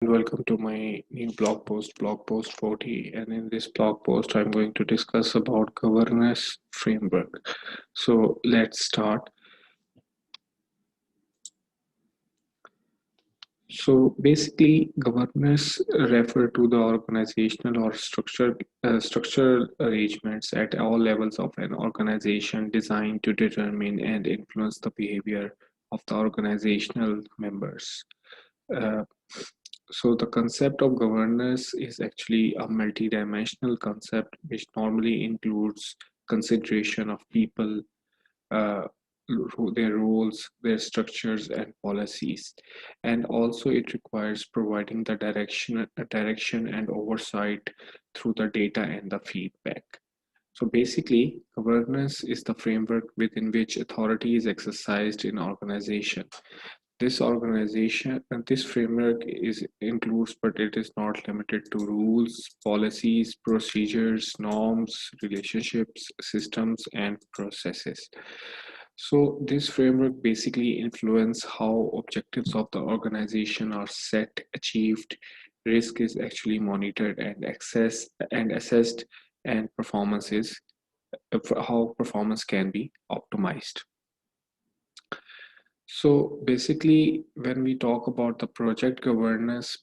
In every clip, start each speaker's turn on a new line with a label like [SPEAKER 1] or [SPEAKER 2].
[SPEAKER 1] Welcome to my new blog post 40, and in this blog post I'm going to discuss about governance framework. So let's start. So basically governance refer to the organizational or structural arrangements at all levels of an organization designed to determine and influence the behavior of the organizational members. Uh, So the concept of governance is actually a multidimensional concept which normally includes consideration of people, uh, their roles, their structures and policies. And also it requires providing the direction and oversight through the data and the feedback. So basically, governance is the framework within which authority is exercised in organization. This framework is includes, but it is not limited to rules, policies, procedures, norms, relationships, systems, and processes. So this framework basically influence how objectives of the organization are set, achieved, risk is actually monitored and assessed, and how performance can be optimized. So basically, when we talk about the project governance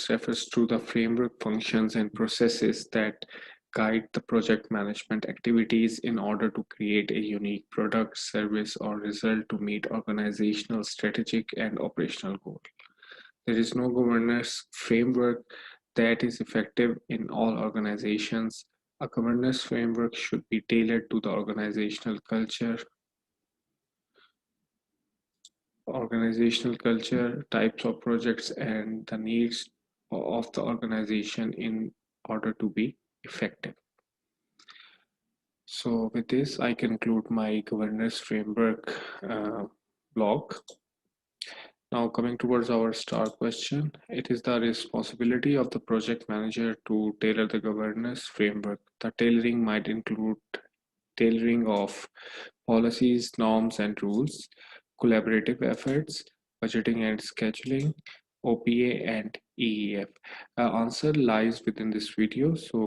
[SPEAKER 1] refers to the framework functions and processes that guide the project management activities in order to create a unique product, service, or result to meet organizational, strategic, and operational goals. There is no governance framework that is effective in all organizations. A governance framework should be tailored to the organizational culture, types of projects, and the needs of the organization in order to be effective. So with this, I conclude my governance framework blog. Now coming towards our star question, it is the responsibility of the project manager to tailor the governance framework. The tailoring might include tailoring of policies, norms, and rules, collaborative efforts, budgeting and scheduling, OPA and EEF. Answer lies within this video. So